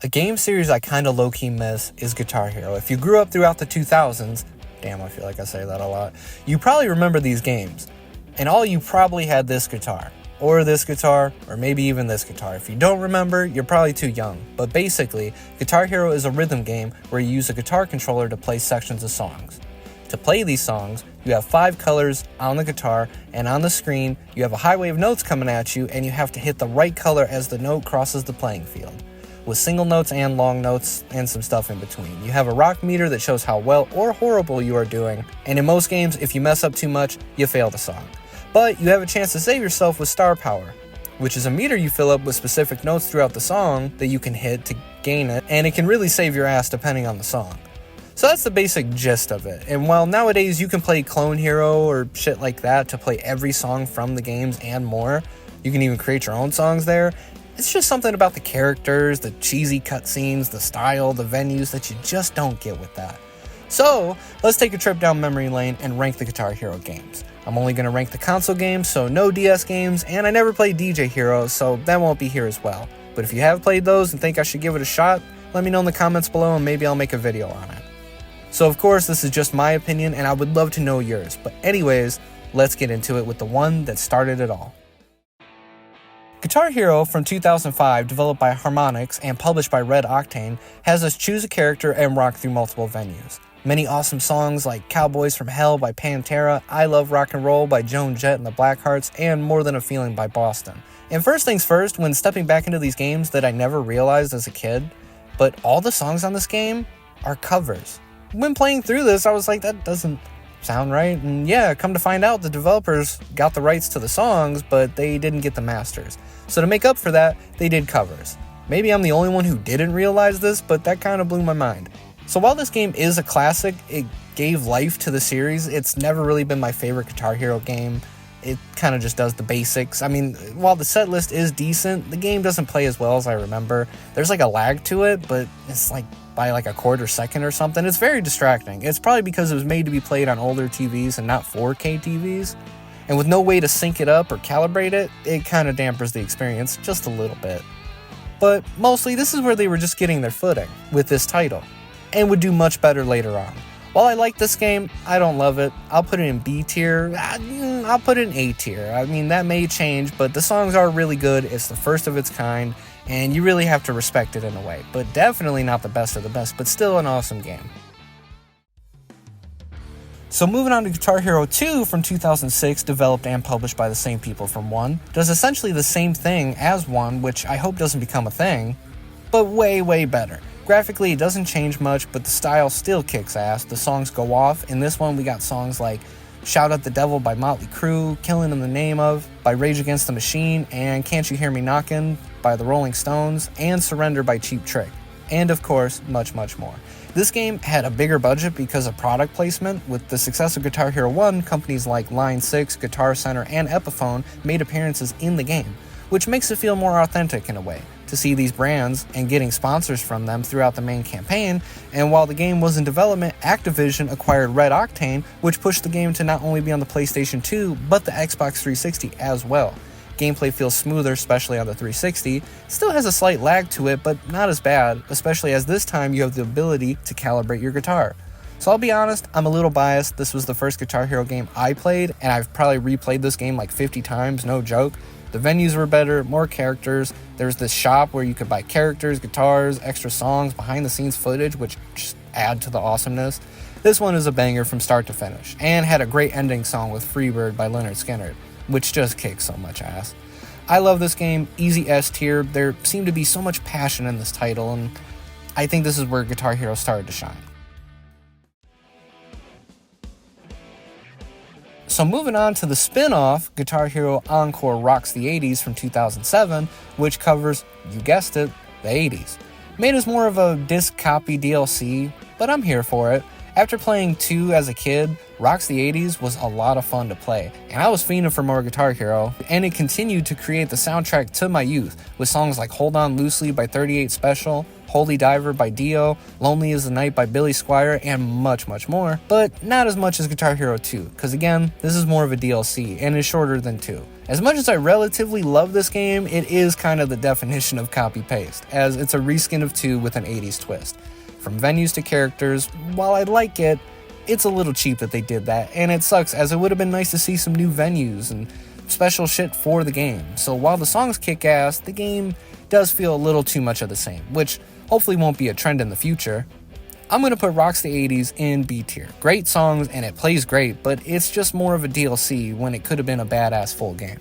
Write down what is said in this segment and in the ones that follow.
A game series I kinda low-key miss is Guitar Hero. If you grew up throughout the 2000s, damn, I feel like I say that a lot, you probably remember these games. And all you probably had this guitar, or maybe even this guitar. If you don't remember, you're probably too young. But basically, Guitar Hero is a rhythm game where you use a guitar controller to play sections of songs. To play these songs, you have 5 colors on the guitar, and on the screen, you have a highway of notes coming at you, and you have to hit the right color as the note crosses the playing field, with single notes and long notes and some stuff in between. You have a rock meter that shows how well or horrible you are doing, and in most games, if you mess up too much, you fail the song. But you have a chance to save yourself with star power, which is a meter you fill up with specific notes throughout the song that you can hit to gain it, and it can really save your ass depending on the song. So that's the basic gist of it. And while nowadays you can play Clone Hero or shit like that to play every song from the games and more, you can even create your own songs there, it's just something about the characters, the cheesy cutscenes, the style, the venues that you just don't get with that. So, let's take a trip down memory lane and rank the Guitar Hero games. I'm only going to rank the console games, so no DS games, and I never played DJ Hero, so that won't be here as well. But if you have played those and think I should give it a shot, let me know in the comments below and maybe I'll make a video on it. So of course, this is just my opinion and I would love to know yours, but anyways, let's get into it with the one that started it all. Guitar Hero from 2005, developed by Harmonix and published by Red Octane, has us choose a character and rock through multiple venues. Many awesome songs like Cowboys from Hell by Pantera, I Love Rock and Roll by Joan Jett and the Blackhearts, and More Than a Feeling by Boston. And first things first, when stepping back into these games that I never realized as a kid, but all the songs on this game are covers. When playing through this, I was like, that doesn't sound right. And yeah, come to find out, the developers got the rights to the songs, but they didn't get the masters. So to make up for that, they did covers. Maybe I'm the only one who didn't realize this, but that kind of blew my mind. So while this game is a classic, it gave life to the series. It's never really been my favorite Guitar Hero game. It kind of just does the basics. I mean, while the set list is decent, the game doesn't play as well as I remember. There's like a lag to it, but it's like by like a quarter second or something. It's very distracting. It's probably because it was made to be played on older TVs and not 4K TVs. And with no way to sync it up or calibrate it, it kind of dampers the experience just a little bit. But mostly, this is where they were just getting their footing with this title, and would do much better later on. While I like this game, I don't love it. I'll put it in B tier. I'll put it in A tier. I mean, that may change, but the songs are really good. It's the first of its kind, and you really have to respect it in a way. But definitely not the best of the best, but still an awesome game. So moving on to Guitar Hero 2 from 2006, developed and published by the same people from 1, does essentially the same thing as 1, which I hope doesn't become a thing, but way, way better. Graphically, it doesn't change much, but the style still kicks ass. The songs go off. In this one, we got songs like Shout at the Devil by Motley Crue, Killing in the Name of by Rage Against the Machine, and Can't You Hear Me Knockin' by the Rolling Stones, and Surrender by Cheap Trick. And of course, much, much more. This game had a bigger budget because of product placement. With the success of Guitar Hero 1, companies like Line 6, Guitar Center, and Epiphone made appearances in the game, which makes it feel more authentic in a way, to see these brands and getting sponsors from them throughout the main campaign. And while the game was in development, Activision acquired Red Octane, which pushed the game to not only be on the PlayStation 2, but the Xbox 360 as well. Gameplay feels smoother, especially on the 360. Still has a slight lag to it, but not as bad, especially as this time you have the ability to calibrate your guitar. So I'll be honest, I'm a little biased. This was the first Guitar Hero game I played, and I've probably replayed this game like 50 times, no joke. The venues were better, more characters. There's this shop where you could buy characters, guitars, extra songs, behind the scenes footage, which just add to the awesomeness. This one is a banger from start to finish, and had a great ending song with Freebird by Leonard Skinner, which just kicks so much ass. I love this game, easy S tier. There seemed to be so much passion in this title, and I think this is where Guitar Hero started to shine. So moving on to the spin-off, Guitar Hero Encore Rocks the 80s from 2007, which covers, you guessed it, the 80s. Made as more of a disc copy DLC, but I'm here for it. After playing 2 as a kid, Rocks the 80s was a lot of fun to play, and I was fiending for more Guitar Hero, and it continued to create the soundtrack to my youth, with songs like Hold On Loosely by 38 Special, Holy Diver by Dio, Lonely as the Night by Billy Squier, and much, much more, but not as much as Guitar Hero 2, because again, this is more of a DLC, and is shorter than 2. As much as I relatively love this game, it is kind of the definition of copy-paste, as it's a reskin of 2 with an 80s twist. From venues to characters, while I like it, it's a little cheap that they did that, and it sucks as it would have been nice to see some new venues and special shit for the game. So while the songs kick ass, the game does feel a little too much of the same, which hopefully won't be a trend in the future. I'm going to put Rocks the 80s in B tier. Great songs and it plays great, but it's just more of a DLC when it could have been a badass full game.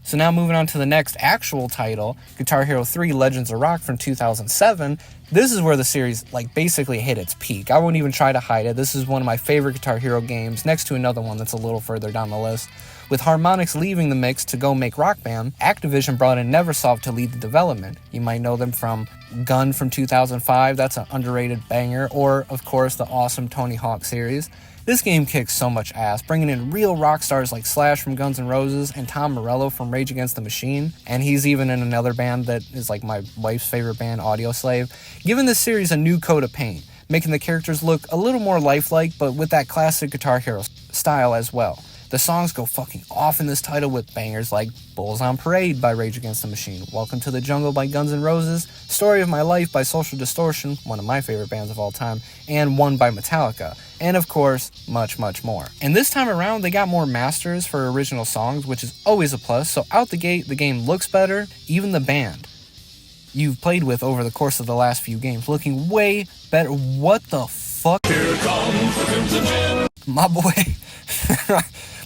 So now moving on to the next actual title, Guitar Hero 3 Legends of Rock from 2007. This is where the series basically hit its peak. I won't even try to hide it. This is one of my favorite Guitar Hero games, next to another one that's a little further down the list. With Harmonix leaving the mix to go make Rock Band, Activision brought in Neversoft to lead the development. You might know them from Gun from 2005, that's an underrated banger, or of course the awesome Tony Hawk series. This game kicks so much ass, bringing in real rock stars like Slash from Guns N' Roses and Tom Morello from Rage Against the Machine, and he's even in another band that is my wife's favorite band, Audioslave, giving this series a new coat of paint, making the characters look a little more lifelike, but with that classic Guitar Hero style as well. The songs go fucking off in this title with bangers like Bulls on Parade by Rage Against the Machine, Welcome to the Jungle by Guns N' Roses, Story of My Life by Social Distortion, one of my favorite bands of all time, and One by Metallica, and of course, much, much more. And this time around, they got more masters for original songs, which is always a plus, so out the gate, the game looks better, even the band you've played with over the course of the last few games, looking way better. What the fuck? Here comes the Crimson Gin. My boy...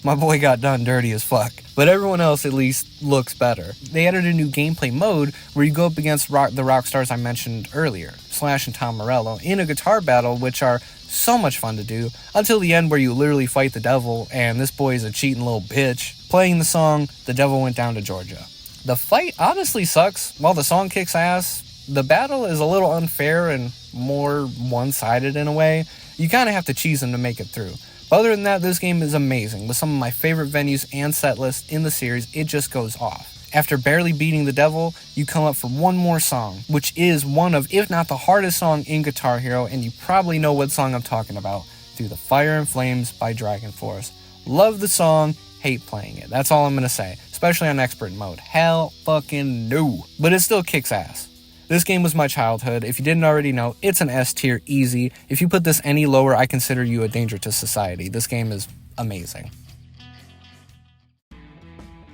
My boy got done dirty as fuck. But everyone else at least looks better. They added a new gameplay mode where you go up against the rock stars I mentioned earlier, Slash and Tom Morello, in a guitar battle, which are so much fun to do, until the end where you literally fight the devil, and this boy is a cheating little bitch. Playing the song, The Devil Went Down to Georgia. The fight honestly sucks. While the song kicks ass, the battle is a little unfair and more one-sided in a way. You kind of have to cheese them to make it through. But other than that, this game is amazing. With some of my favorite venues and set lists in the series, it just goes off. After barely beating the devil, you come up for one more song, which is one of, if not the hardest song in Guitar Hero, and you probably know what song I'm talking about, Through the Fire and Flames by Dragon Force. Love the song, hate playing it. That's all I'm going to say, especially on expert mode. Hell fucking no. But it still kicks ass. This game was my childhood. If you didn't already know, it's an S tier, easy. If you put this any lower, I consider you a danger to society. This game is amazing.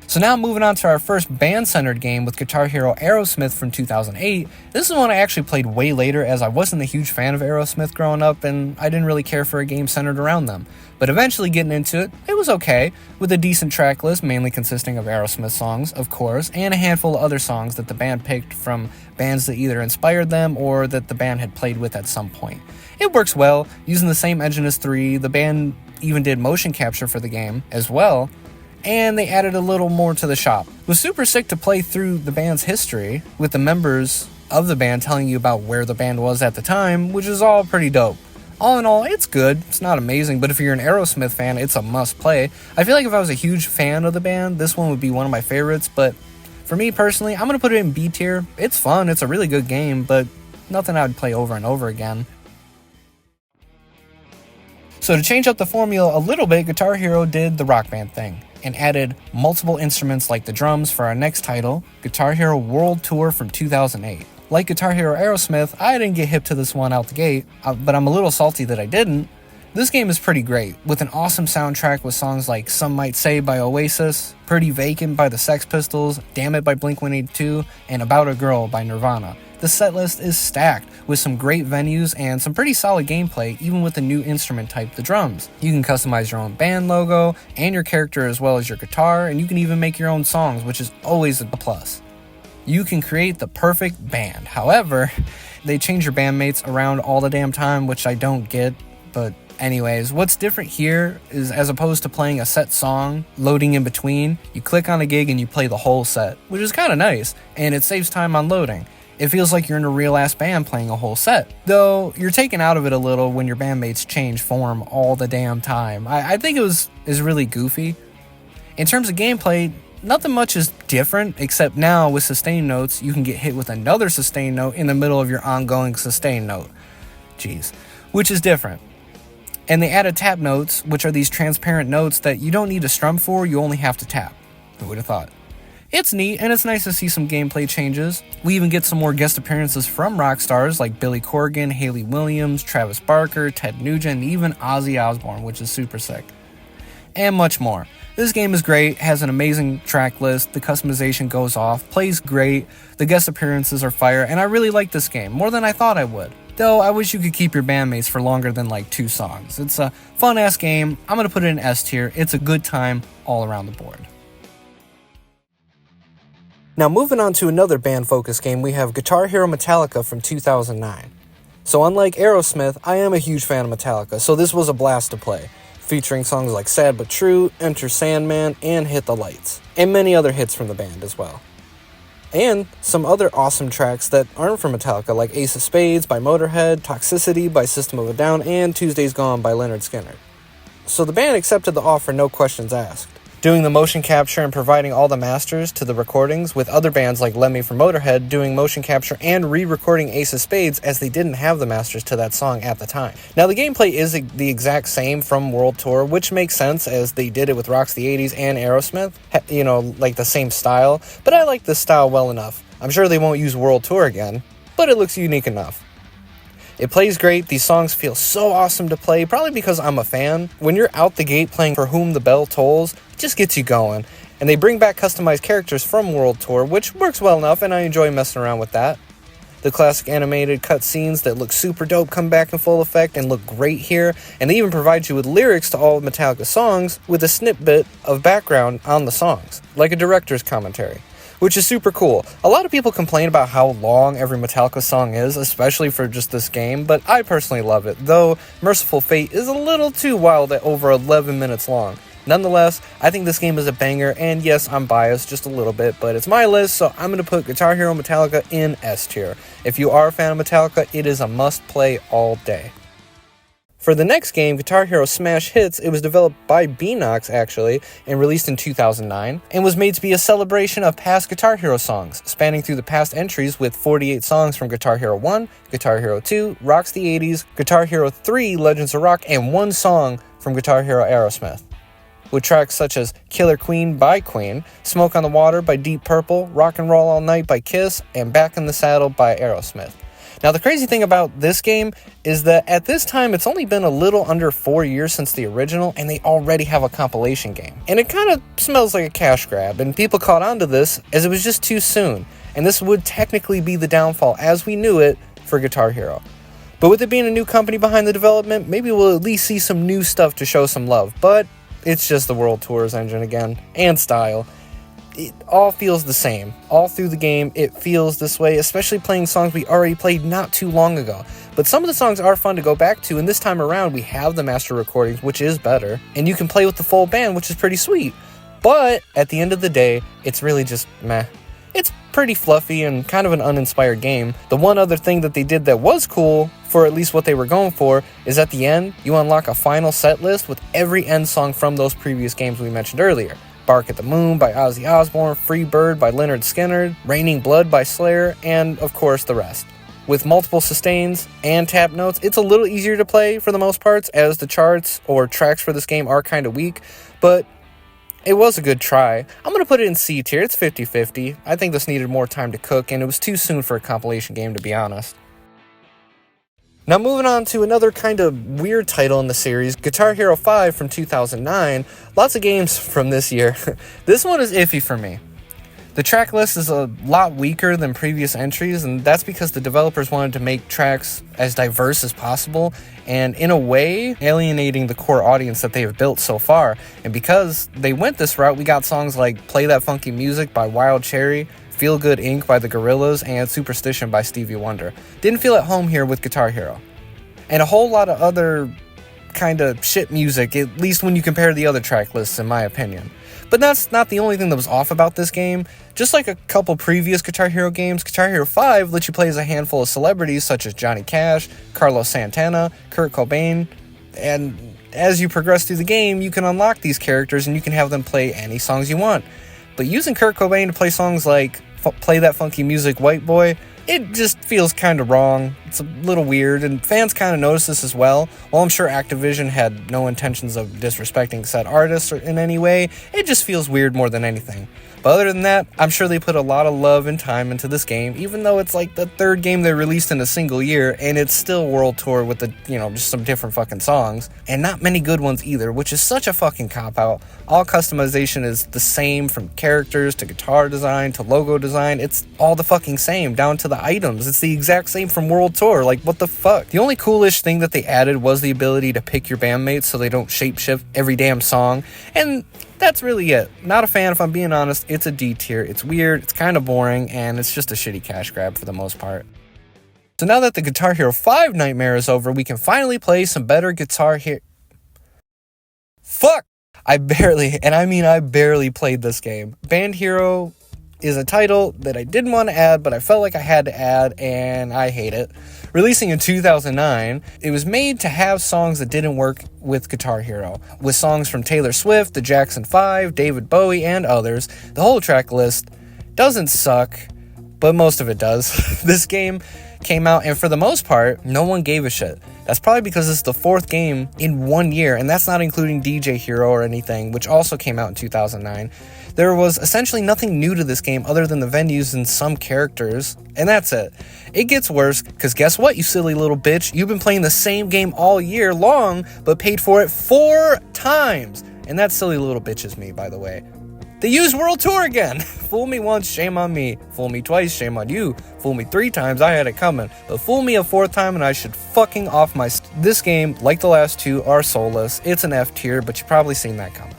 So now moving on to our first band-centered game with Guitar Hero Aerosmith from 2008. This is one I actually played way later, as I wasn't a huge fan of Aerosmith growing up and I didn't really care for a game centered around them. But eventually getting into it, it was okay, with a decent track list mainly consisting of Aerosmith songs, of course, and a handful of other songs that the band picked from bands that either inspired them or that the band had played with at some point. It works well, using the same engine as 3, the band even did motion capture for the game as well, and they added a little more to the shop. It was super sick to play through the band's history, with the members of the band telling you about where the band was at the time, which is all pretty dope. All in all, it's good. It's not amazing, but if you're an Aerosmith fan, it's a must-play. I feel like if I was a huge fan of the band, this one would be one of my favorites, but for me personally, I'm going to put it in B tier. It's fun, it's a really good game, but nothing I would play over and over again. So to change up the formula a little bit, Guitar Hero did the Rock Band thing and added multiple instruments like the drums for our next title, Guitar Hero World Tour from 2008. Like Guitar Hero Aerosmith, I didn't get hip to this one out the gate, but I'm a little salty that I didn't. This game is pretty great, with an awesome soundtrack with songs like Some Might Say by Oasis, Pretty Vacant by the Sex Pistols, Damn It by Blink-182, and About a Girl by Nirvana. The setlist is stacked, with some great venues and some pretty solid gameplay, even with the new instrument type, the drums. You can customize your own band logo, and your character as well as your guitar, and you can even make your own songs, which is always a plus. You can create the perfect band. However, they change your bandmates around all the damn time, which I don't get, but anyways, what's different here is, as opposed to playing a set song, loading in between, you click on a gig and you play the whole set, which is kind of nice, and it saves time on loading. It feels like you're in a real-ass band playing a whole set, though you're taken out of it a little when your bandmates change form all the damn time. I think it is really goofy. In terms of gameplay, nothing much is different, except now with sustain notes, you can get hit with another sustain note in the middle of your ongoing sustain note. Jeez. Which is different. And they added tap notes, which are these transparent notes that you don't need to strum for, you only have to tap. Who would have thought? It's neat, and it's nice to see some gameplay changes. We even get some more guest appearances from rock stars like Billy Corgan, Haley Williams, Travis Barker, Ted Nugent, and even Ozzy Osbourne, which is super sick. And much more. This game is great, has an amazing track list, the customization goes off, plays great, the guest appearances are fire, and I really like this game, more than I thought I would. Though, I wish you could keep your bandmates for longer than like 2 songs. It's a fun-ass game, I'm going to put it in S tier, it's a good time all around the board. Now moving on to another band-focused game, we have Guitar Hero Metallica from 2009. So unlike Aerosmith, I am a huge fan of Metallica, so this was a blast to play, featuring songs like Sad But True, Enter Sandman, and Hit the Lights, and many other hits from the band as well. And some other awesome tracks that aren't from Metallica, like Ace of Spades by Motorhead, Toxicity by System of a Down, and Tuesday's Gone by Lynyrd Skynyrd. So the band accepted the offer, no questions asked, doing the motion capture and providing all the masters to the recordings, with other bands like Lemmy from Motorhead doing motion capture and re-recording Ace of Spades as they didn't have the masters to that song at the time. Now the gameplay is the exact same from World Tour, which makes sense as they did it with Rocks the 80s and Aerosmith, like the same style, but I like this style well enough. I'm sure they won't use World Tour again, but it looks unique enough. It plays great, these songs feel so awesome to play, probably because I'm a fan. When you're out the gate playing For Whom the Bell Tolls, it just gets you going. And they bring back customized characters from World Tour, which works well enough, and I enjoy messing around with that. The classic animated cutscenes that look super dope come back in full effect and look great here, and they even provide you with lyrics to all of Metallica songs with a snippet of background on the songs, like a director's commentary, which is super cool. A lot of people complain about how long every Metallica song is, especially for just this game, but I personally love it, though Merciful Fate is a little too wild at over 11 minutes long. Nonetheless, I think this game is a banger, and yes, I'm biased just a little bit, but it's my list, so I'm going to put Guitar Hero Metallica in S tier. If you are a fan of Metallica, it is a must-play all day. For the next game, Guitar Hero Smash Hits, it was developed by Beanox actually, and released in 2009, and was made to be a celebration of past Guitar Hero songs, spanning through the past entries with 48 songs from Guitar Hero 1, Guitar Hero 2, Rocks the 80s, Guitar Hero 3, Legends of Rock, and 1 song from Guitar Hero Aerosmith, with tracks such as Killer Queen by Queen, Smoke on the Water by Deep Purple, Rock and Roll All Night by Kiss, and Back in the Saddle by Aerosmith. Now, the crazy thing about this game is that at this time, it's only been a little under 4 years since the original, and they already have a compilation game. And it kind of smells like a cash grab, and people caught on to this as it was just too soon, and this would technically be the downfall as we knew it for Guitar Hero. But with it being a new company behind the development, maybe we'll at least see some new stuff to show some love, but it's just the World Tour's engine again, and style. It all feels the same. All through the game, it feels this way, especially playing songs we already played not too long ago. But some of the songs are fun to go back to, and this time around, we have the master recordings, which is better, and you can play with the full band, which is pretty sweet. But at the end of the day, it's really just meh. It's pretty fluffy and kind of an uninspired game. The one other thing that they did that was cool, for at least what they were going for, is at the end, you unlock a final set list with every end song from those previous games we mentioned earlier. Bark at the Moon by Ozzy Osbourne, Free Bird by Lynyrd Skynyrd, Raining Blood by Slayer, and of course the rest. With multiple sustains and tap notes, it's a little easier to play for the most parts, as the charts or tracks for this game are kind of weak, but it was a good try. I'm going to put it in C tier, it's 50-50. I think this needed more time to cook, and it was too soon for a compilation game, to be honest. Now moving on to another kind of weird title in the series, Guitar Hero 5 from 2009. Lots of games from this year. This one is iffy for me. The track list is a lot weaker than previous entries, and that's because the developers wanted to make tracks as diverse as possible, and in a way, alienating the core audience that they have built so far. And because they went this route, we got songs like Play That Funky Music by Wild Cherry, Feel Good Inc. by The Gorillaz, and Superstition by Stevie Wonder. Didn't feel at home here with Guitar Hero. And a whole lot of other kind of shit music, at least when you compare the other track lists, in my opinion. But that's not the only thing that was off about this game. Just like a couple previous Guitar Hero games, Guitar Hero 5 lets you play as a handful of celebrities such as Johnny Cash, Carlos Santana, Kurt Cobain, and as you progress through the game, you can unlock these characters and you can have them play any songs you want. But using Kurt Cobain to play songs like Play That Funky Music, White Boy, it just feels kind of wrong. It's a little weird, and fans kind of notice this as well. While I'm sure Activision had no intentions of disrespecting said artists or in any way, it just feels weird more than anything. But other than that, I'm sure they put a lot of love and time into this game, even though it's like the third game they released in a single year, and it's still World Tour with just some different fucking songs, and not many good ones either, which is such a fucking cop-out. All customization is the same, from characters to guitar design to logo design. It's all the fucking same, down to the items. It's the exact same from World Tour. Like, what the fuck? The only coolish thing that they added was the ability to pick your bandmates so they don't shapeshift every damn song, and that's really it. Not a fan, if I'm being honest. It's a D tier. It's weird, it's kind of boring, and it's just a shitty cash grab for the most part. So now that the Guitar Hero 5 nightmare is over, we can finally play some better Guitar Hero... Fuck! I barely played this game. Band Hero is a title that I didn't want to add, but I felt like I had to add, and I hate it. Releasing in 2009, it was made to have songs that didn't work with Guitar Hero, with songs from Taylor Swift, the Jackson 5, David Bowie, and others. The whole track list doesn't suck, but most of it does. This game came out, and for the most part, no one gave a shit. That's probably because it's the fourth game in 1 year, and that's not including DJ Hero or anything, which also came out in 2009. There was essentially nothing new to this game other than the venues and some characters, and that's it. It gets worse, because guess what, you silly little bitch? You've been playing the same game all year long, but paid for it 4 times. And that silly little bitch is me, by the way. They used World Tour again! Fool me once, shame on me. Fool me twice, shame on you. Fool me 3 times, I had it coming. But fool me a 4th time and I should fucking off my... This game, like the last 2, are soulless. It's an F tier, but you've probably seen that coming.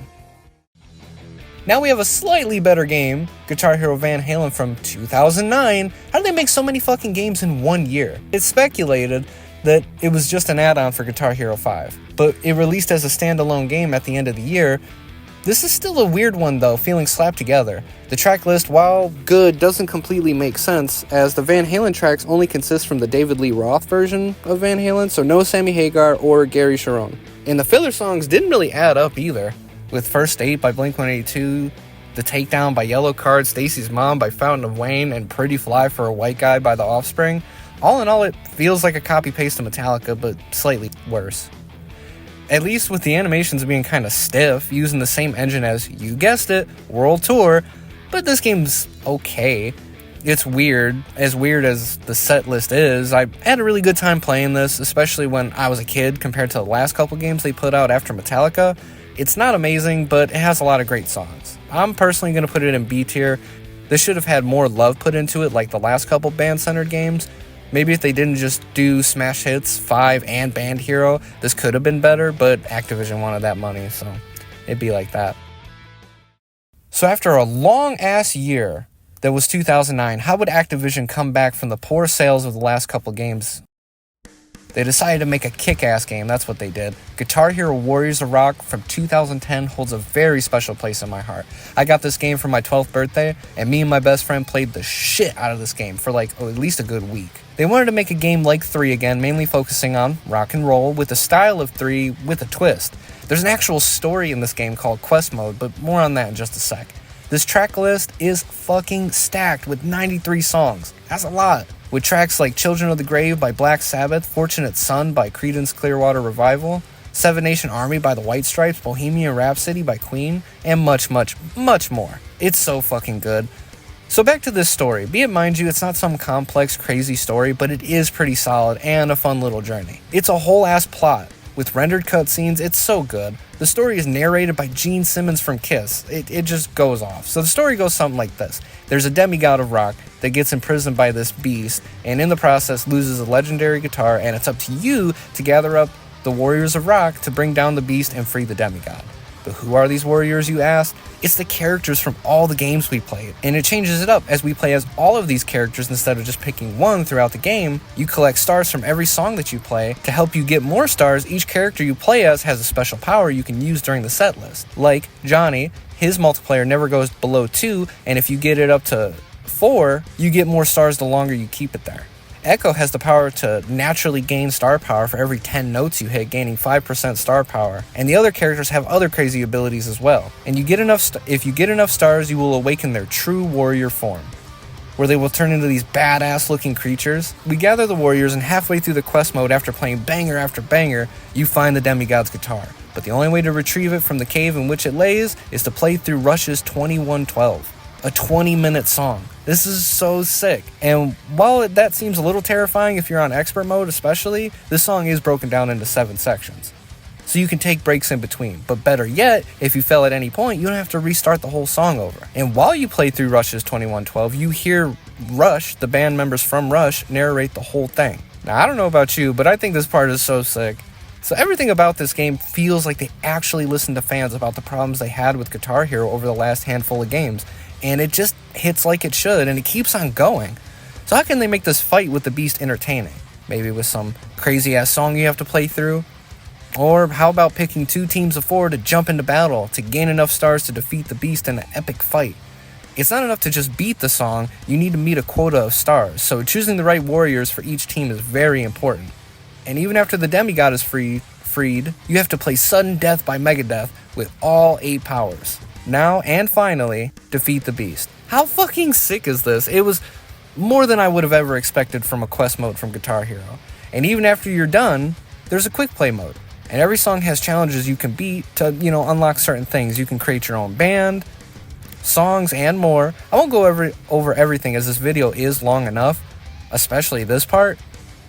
Now we have a slightly better game, Guitar Hero Van Halen from 2009. How did they make so many fucking games in 1 year? It's speculated that it was just an add-on for Guitar Hero 5, but it released as a standalone game at the end of the year. This is still a weird one though, feeling slapped together. The track list, while good, doesn't completely make sense, as the Van Halen tracks only consist from the David Lee Roth version of Van Halen, so no Sammy Hagar or Gary Sharon. And the filler songs didn't really add up either, with First Date by Blink-182, The Takedown by Yellow Card, Stacy's Mom by Fountain of Wayne, and Pretty Fly for a White Guy by The Offspring. All in all, it feels like a copy-paste of Metallica, but slightly worse. At least with the animations being kind of stiff, using the same engine as, you guessed it, World Tour, but this game's okay. It's weird as the set list is. I had a really good time playing this, especially when I was a kid compared to the last couple games they put out after Metallica. It's not amazing, but it has a lot of great songs. I'm personally going to put it in B tier. This should have had more love put into it like the last couple band-centered games. Maybe if they didn't just do Smash Hits 5 and Band Hero, this could have been better, but Activision wanted that money, so it'd be like that. So after a long-ass year that was 2009, how would Activision come back from the poor sales of the last couple games? They decided to make a kick-ass game, that's what they did. Guitar Hero Warriors of Rock from 2010 holds a very special place in my heart. I got this game for my 12th birthday, and me and my best friend played the shit out of this game for at least a good week. They wanted to make a game like 3 again, mainly focusing on rock and roll, with the style of 3 with a twist. There's an actual story in this game called Quest Mode, but more on that in just a sec. This track list is fucking stacked with 93 songs. That's a lot. With tracks like Children of the Grave by Black Sabbath, Fortunate Son by Creedence Clearwater Revival, Seven Nation Army by the White Stripes, Bohemian Rhapsody by Queen, and much, much, much more. It's so fucking good. So back to this story. Be it mind you, it's not some complex, crazy story, but it is pretty solid and a fun little journey. It's a whole ass plot. With rendered cutscenes, it's so good. The story is narrated by Gene Simmons from Kiss. It just goes off. So the story goes something like this. There's a demigod of rock that gets imprisoned by this beast, and in the process loses a legendary guitar, and it's up to you to gather up the warriors of rock to bring down the beast and free the demigod. But who are these warriors, you ask? It's the characters from all the games we played, and it changes it up as we play as all of these characters instead of just picking one throughout the game. You collect stars from every song that you play. To help you get more stars, each character you play as has a special power you can use during the set list. Like Johnny, his multiplayer never goes below 2, and if you get it up to 4, you get more stars the longer you keep it there. Echo has the power to naturally gain star power for every 10 notes you hit, gaining 5% star power. And the other characters have other crazy abilities as well. And if you get enough stars, you will awaken their true warrior form. where they will turn into these badass looking creatures. We gather the warriors, and halfway through the quest mode, after playing banger after banger, you find the demigod's guitar. But the only way to retrieve it from the cave in which it lays is to play through Rush's 2112, a 20-minute song. This is so sick. And while that seems a little terrifying if you're on expert mode especially, this song is broken down into 7 sections. So you can take breaks in between. But better yet, if you fail at any point, you don't have to restart the whole song over. And while you play through Rush's 2112, you hear Rush, the band members from Rush, narrate the whole thing. Now, I don't know about you, but I think this part is so sick. So everything about this game feels like they actually listened to fans about the problems they had with Guitar Hero over the last handful of games. And it just hits like it should, and it keeps on going. So how can they make this fight with the Beast entertaining? Maybe with some crazy-ass song you have to play through? Or how about picking 2 teams of 4 to jump into battle to gain enough stars to defeat the Beast in an epic fight? It's not enough to just beat the song, you need to meet a quota of stars, so choosing the right warriors for each team is very important. And even after the demigod is freed, you have to play sudden death by Megadeth with all 8 powers. Now, and finally, defeat the Beast. How fucking sick is this? It was more than I would have ever expected from a quest mode from Guitar Hero. And even after you're done, there's a quick play mode. And every song has challenges you can beat to, unlock certain things. You can create your own band, songs, and more. I won't go over everything as this video is long enough, especially this part.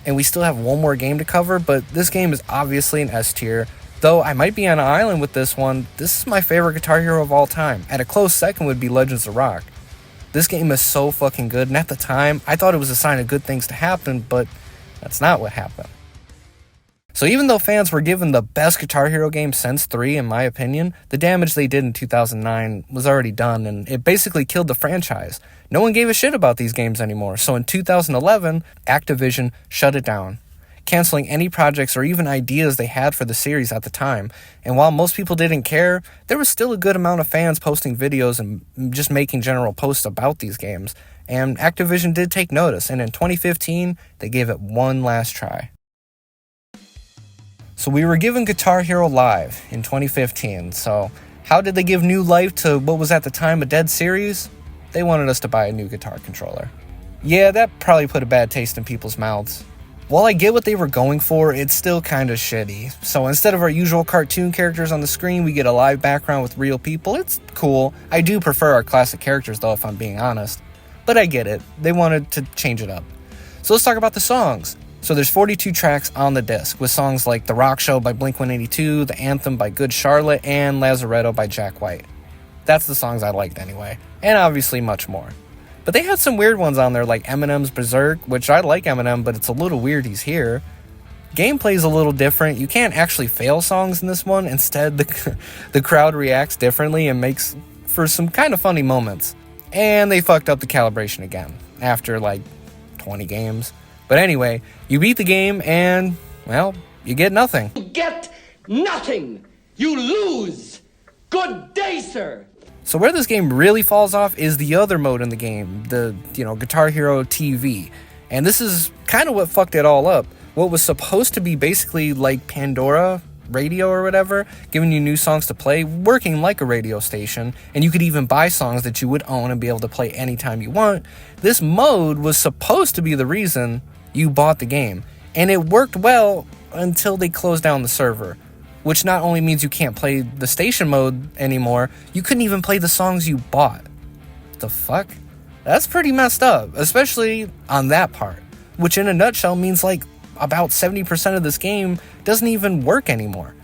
And we still have one more game to cover, but this game is obviously an S tier. Though I might be on an island with this one, this is my favorite Guitar Hero of all time. At a close second would be Legends of Rock. This game is so fucking good, and at the time, I thought it was a sign of good things to happen, but that's not what happened. So even though fans were given the best Guitar Hero game since 3, in my opinion, the damage they did in 2009 was already done, and it basically killed the franchise. No one gave a shit about these games anymore, so in 2011, Activision shut it down, canceling any projects or even ideas they had for the series at the time. And while most people didn't care, there was still a good amount of fans posting videos and just making general posts about these games. And Activision did take notice, and in 2015, they gave it one last try. So we were given Guitar Hero Live in 2015, so how did they give new life to what was at the time a dead series? They wanted us to buy a new guitar controller. Yeah, that probably put a bad taste in people's mouths. While I get what they were going for, it's still kinda shitty. So instead of our usual cartoon characters on the screen, we get a live background with real people. It's cool. I do prefer our classic characters though, if I'm being honest. But I get it. They wanted to change it up. So let's talk about the songs. So there's 42 tracks on the disc, with songs like The Rock Show by Blink-182, The Anthem by Good Charlotte, and Lazaretto by Jack White. That's the songs I liked anyway, and obviously much more. But they had some weird ones on there like Eminem's Berserk, which I like Eminem, but it's a little weird he's here. Gameplay's a little different. You can't actually fail songs in this one. Instead, the crowd reacts differently and makes for some kind of funny moments. And they fucked up the calibration again, after like 20 games. But anyway, you beat the game and, well, you get nothing. You get nothing! You lose! Good day, sir! So where this game really falls off is the other mode in the game, the, Guitar Hero TV. And this is kind of what fucked it all up. What was supposed to be basically like Pandora radio or whatever, giving you new songs to play, working like a radio station, and you could even buy songs that you would own and be able to play anytime you want. This mode was supposed to be the reason you bought the game, and it worked well until they closed down the server, which not only means you can't play the station mode anymore, you couldn't even play the songs you bought. The fuck? That's pretty messed up, especially on that part, which in a nutshell means like about 70% of this game doesn't even work anymore.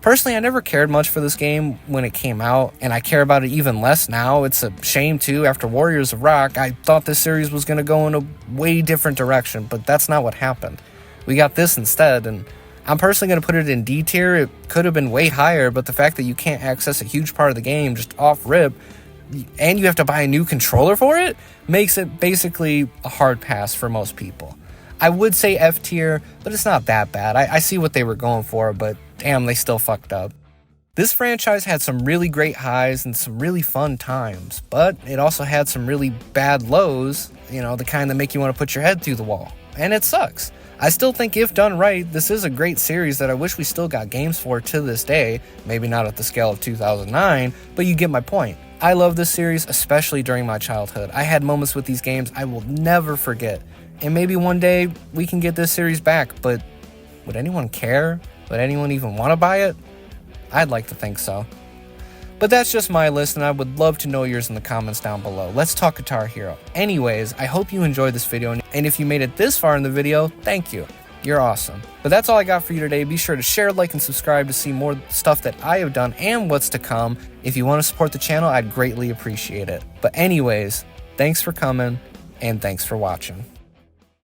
Personally, I never cared much for this game when it came out, and I care about it even less now. It's a shame too. After Warriors of Rock, I thought this series was going to go in a way different direction, but that's not what happened. We got this instead, and I'm personally going to put it in D tier. It could have been way higher, but the fact that you can't access a huge part of the game just off rip, and you have to buy a new controller for it, makes it basically a hard pass for most people. I would say F tier, but it's not that bad. I see what they were going for, but damn, they still fucked up. This franchise had some really great highs and some really fun times, but it also had some really bad lows, the kind that make you want to put your head through the wall. And it sucks. I still think if done right, this is a great series that I wish we still got games for to this day. Maybe not at the scale of 2009, but you get my point. I love this series, especially during my childhood. I had moments with these games I will never forget. And maybe one day we can get this series back, but would anyone care? Would anyone even want to buy it? I'd like to think so. But that's just my list, and I would love to know yours in the comments down below. Let's talk Guitar Hero. Anyways, I hope you enjoyed this video, and if you made it this far in the video, thank you. You're awesome. But that's all I got for you today. Be sure to share, like, and subscribe to see more stuff that I have done and what's to come. If you want to support the channel, I'd greatly appreciate it. But anyways, thanks for coming, and thanks for watching.